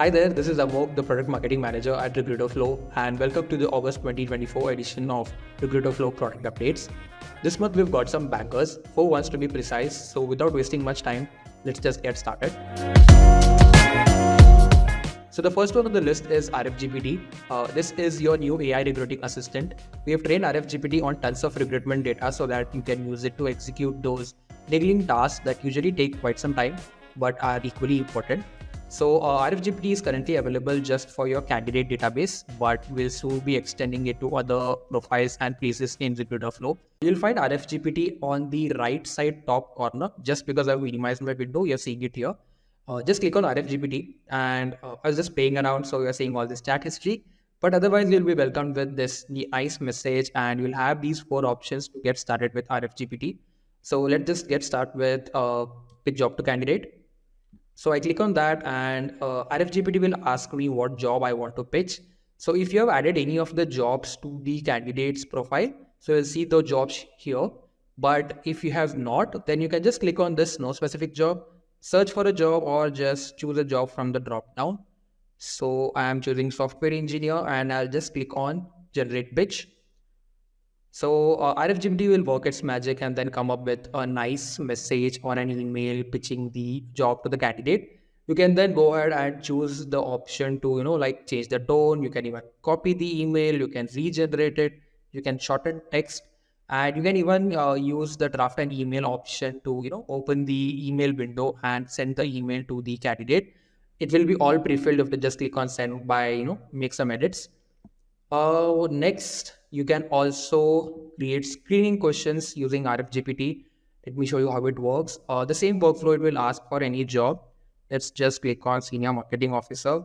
Hi there, this is Amok, the Product Marketing Manager at Recruiterflow, and welcome to the August 2024 edition of Recruiterflow Product Updates. This month we've got some bangers, 4 ones to be precise, so without wasting much time, let's just get started. So the first one on the list is RF GPT. This is your new AI recruiting assistant. We have trained RF GPT on tons of recruitment data so that you can use it to execute those niggling tasks that usually take quite some time but are equally important. So RF GPT is currently available just for your candidate database, but we'll soon be extending it to other profiles and places in Recruiterflow. You'll find RF GPT on the right side top corner. Just because I've minimized my window, you're seeing it here. Just click on RF GPT, and I was just playing around, so you're seeing all this chat history. But otherwise, you'll be welcomed with this nice message, and you'll have these 4 options to get started with RF GPT. So let's just get started with pick job to candidate. So I click on that, and RF GPT will ask me what job I want to pitch. So if you have added any of the jobs to the candidate's profile, so you'll see the jobs here. But if you have not, then you can just click on this no specific job, search for a job, or just choose a job from the drop down. So I am choosing software engineer, and I'll just click on generate pitch. So RF GPT will work its magic and then come up with a nice message or an email pitching the job to the candidate. You can then go ahead and choose the option to, like change the tone. You can even copy the email. You can regenerate it. You can shorten text, and you can even use the draft an email option to, open the email window and send the email to the candidate. It will be all pre-filled if you just click on send by, make some edits. Next, you can also create screening questions using RF GPT. Let me show you how it works. The same workflow it will ask for any job. Let's just click on Senior Marketing Officer,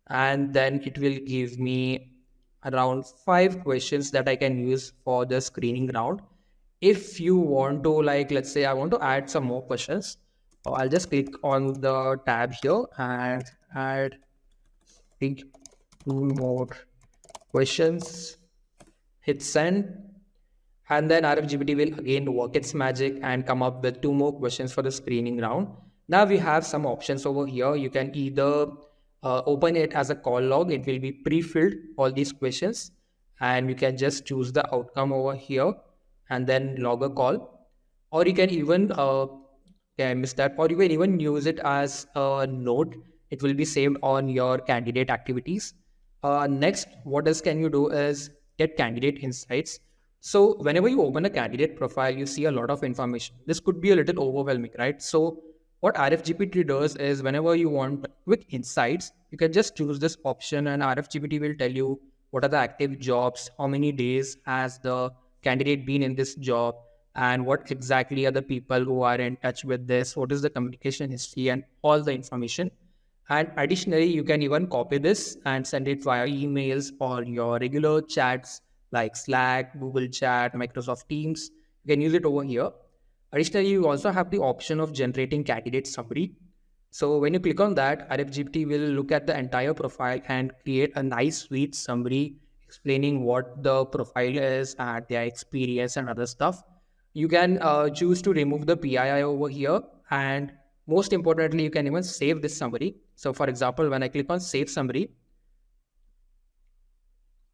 and then it will give me around 5 questions that I can use for the screening round. If you want to, let's say I want to add some more questions, I'll just click on the tab here and add 2 more questions, hit send, and then RF GPT will again work its magic and come up with 2 more questions for the screening round. Now we have some options over here. You can either open it as a call log. It will be pre-filled all these questions, and you can just choose the outcome over here and then log a call. Or you can even or you can even use it as a note. It will be saved on your candidate activities. Next, what else can you do is get candidate insights. So whenever you open a candidate profile, you see a lot of information. This could be a little overwhelming, right? So what RF GPT does is whenever you want quick insights, you can just choose this option, and RF GPT will tell you what are the active jobs, how many days has the candidate been in this job, and what exactly are the people who are in touch with this, what is the communication history, and all the information. And additionally, you can even copy this and send it via emails or your regular chats like Slack, Google Chat, Microsoft Teams. You can use it over here. Additionally, you also have the option of generating candidate summary. So when you click on that, RFGPT will look at the entire profile and create a nice sweet summary explaining what the profile is and their experience and other stuff. You can choose to remove the PII over here, and most importantly, you can even save this summary. So for example, when I click on save summary,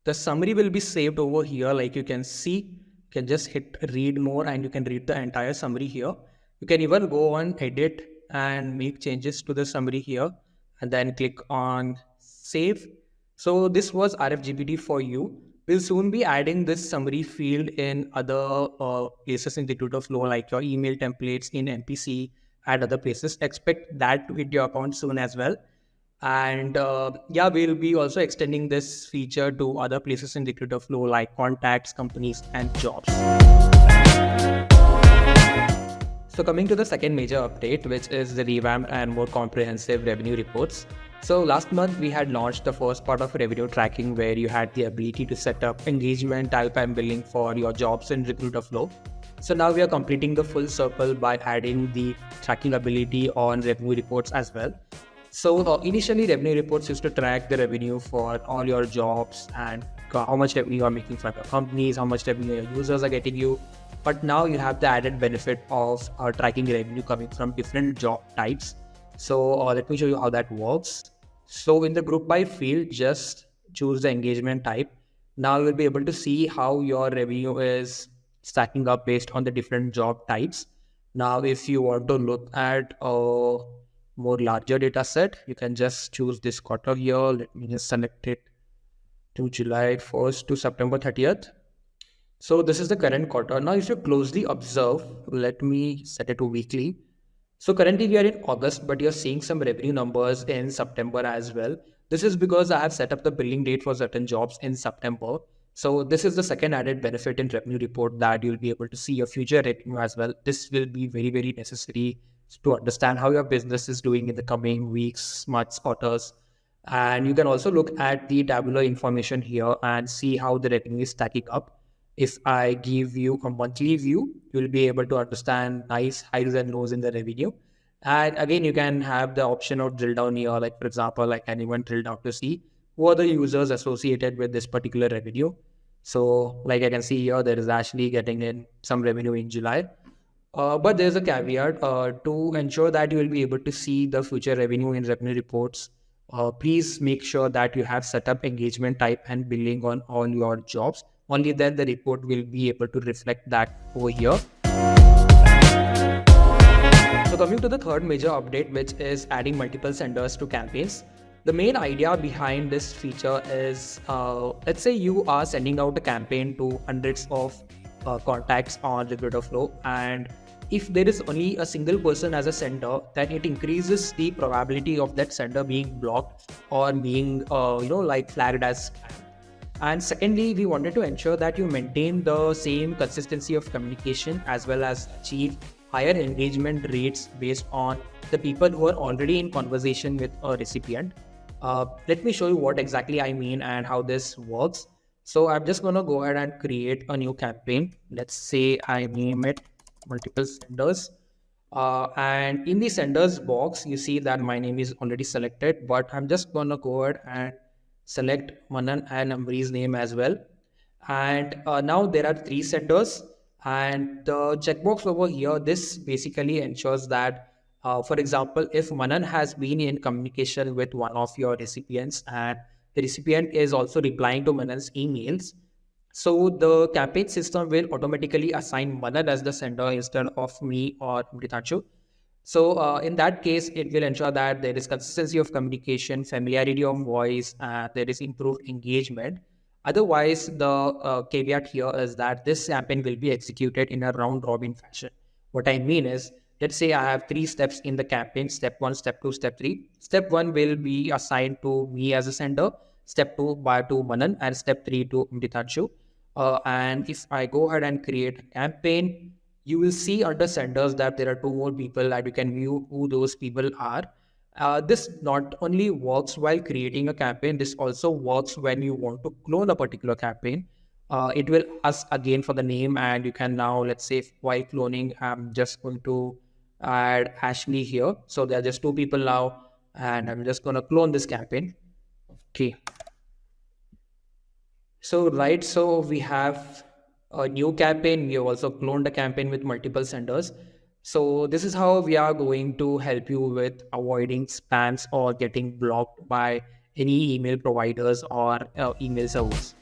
the summary will be saved over here. Like you can see, you can just hit read more and you can read the entire summary here. You can even go on edit and make changes to the summary here and then click on save. So this was RF GPT for you. We'll soon be adding this summary field in other places in Recruiterflow, like your email templates in MPC and other places. Expect that to hit your account soon as well. And we'll be also extending this feature to other places in Recruiterflow like contacts, companies, and jobs. So coming to the second major update, which is the revamped and more comprehensive revenue reports. So last month we had launched the first part of revenue tracking, where you had the ability to set up engagement, time billing for your jobs in Recruiterflow. So now we are completing the full circle by adding the tracking ability on revenue reports as well. So initially revenue reports used to track the revenue for all your jobs and how much revenue you are making from your companies, how much revenue your users are getting you. But now you have the added benefit of tracking revenue coming from different job types. So let me show you how that works. So in the group by field, just choose the engagement type. Now you'll be able to see how your revenue is stacking up based on the different job types. Now, if you want to look at a more larger data set, you can just choose this quarter here. Let me just select it to July 1st to September 30th. So this is the current quarter. Now, if you closely observe, let me set it to weekly. So currently we are in August, but you're seeing some revenue numbers in September as well. This is because I have set up the billing date for certain jobs in September. So this is the second added benefit in revenue report, that you'll be able to see your future revenue as well. This will be very, very necessary to understand how your business is doing in the coming weeks, months, quarters. And you can also look at the tabular information here and see how the revenue is stacking up. If I give you a monthly view, you'll be able to understand nice highs and lows in the revenue. And again, you can have the option of drill down here, like for example, like anyone drill down to see who are the users associated with this particular revenue. So like I can see here, there is actually getting in some revenue in July. But there's a caveat to ensure that you will be able to see the future revenue in revenue reports. Please make sure that you have set up engagement type and billing on all your jobs. Only then the report will be able to reflect that over here. So coming to the third major update, which is adding multiple senders to campaigns. The main idea behind this feature is, let's say you are sending out a campaign to hundreds of contacts on Recruiterflow, and if there is only a single person as a sender, then it increases the probability of that sender being blocked or being, like flagged as spam. And secondly, we wanted to ensure that you maintain the same consistency of communication as well as achieve higher engagement rates based on the people who are already in conversation with a recipient. Let me show you what exactly I mean and how this works. So I'm just going to go ahead and create a new campaign. Let's say I name it multiple senders. And in the senders box, you see that my name is already selected, but I'm just going to go ahead and select Manan and Amri's name as well. And now there are three senders, and the checkbox over here, this basically ensures that, for example, if Manan has been in communication with one of your recipients and the recipient is also replying to Manan's emails, so the campaign system will automatically assign Manan as the sender instead of me or Mritanchu. So in that case, it will ensure that there is consistency of communication, familiarity of voice, there is improved engagement. Otherwise, the caveat here is that this campaign will be executed in a round robin fashion. What I mean is, let's say I have three steps in the campaign: step one, step two, step three. Step one will be assigned to me as a sender, step two by to Manan, and step three to Mritanshu. And if I go ahead and create a campaign, you will see under senders that there are two more people and you can view who those people are. This not only works while creating a campaign, this also works when you want to clone a particular campaign. It will ask again for the name, and you can now, let's say, while cloning, I'm just going to add Ashley here. So there are just two people now, and I'm just going to clone this campaign. Okay. So we have a new campaign. We have also cloned a campaign with multiple senders. So this is how we are going to help you with avoiding spams or getting blocked by any email providers or email servers.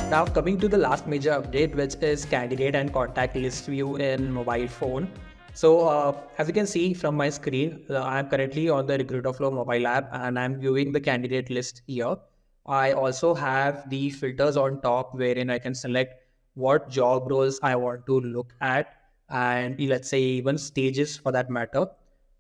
Now coming to the last major update, which is candidate and contact list view in mobile phone. So as you can see from my screen, I am currently on the Recruiterflow mobile app and I'm viewing the candidate list here. I also have the filters on top wherein I can select what job roles I want to look at, and let's say even stages for that matter.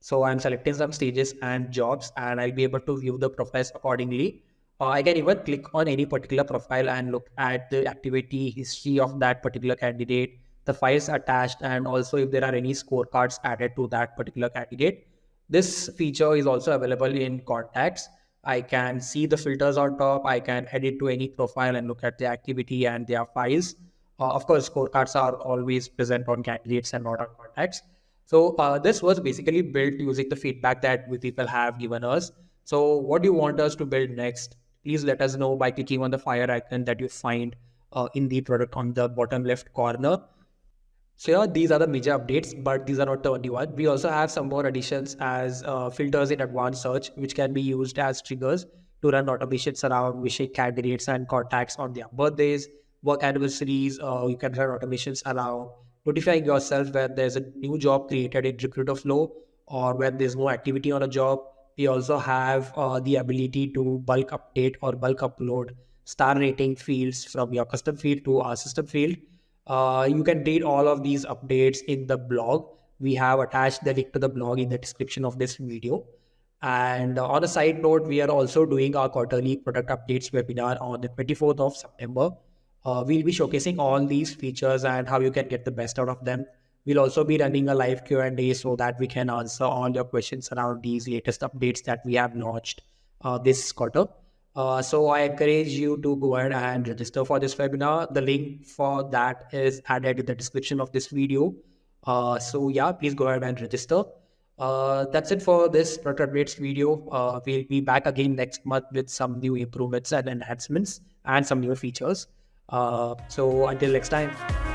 So I'm selecting some stages and jobs, and I'll be able to view the profiles accordingly. I can even click on any particular profile and look at the activity history of that particular candidate, the files attached, and also if there are any scorecards added to that particular candidate. This feature is also available in contacts. I can see the filters on top. I can edit to any profile and look at the activity and their files. Of course, scorecards are always present on candidates and not on contacts. So this was basically built using the feedback that we people have given us. So what do you want us to build next? Please let us know by clicking on the fire icon that you find in the product on the bottom left corner. So yeah, these are the major updates, but these are not the only one. We also have some more additions as filters in advanced search, which can be used as triggers to run automations around wishing candidates and contacts on their birthdays, work anniversaries. You can run automations around notifying yourself when there's a new job created in Recruiterflow or when there's no activity on a job. We also have the ability to bulk update or bulk upload star rating fields from your custom field to our system field. You can read all of these updates in the blog. We have attached the link to the blog in the description of this video. And on a side note, we are also doing our quarterly product updates webinar on the 24th of September. We'll be showcasing all these features and how you can get the best out of them. We'll also be running a live Q&A so that we can answer all your questions around these latest updates that we have launched this quarter. So I encourage you to go ahead and register for this webinar. The link for that is added in the description of this video. So yeah, please go ahead and register. That's it for this product updates video. We'll be back again next month with some new improvements and enhancements and some new features. So until next time.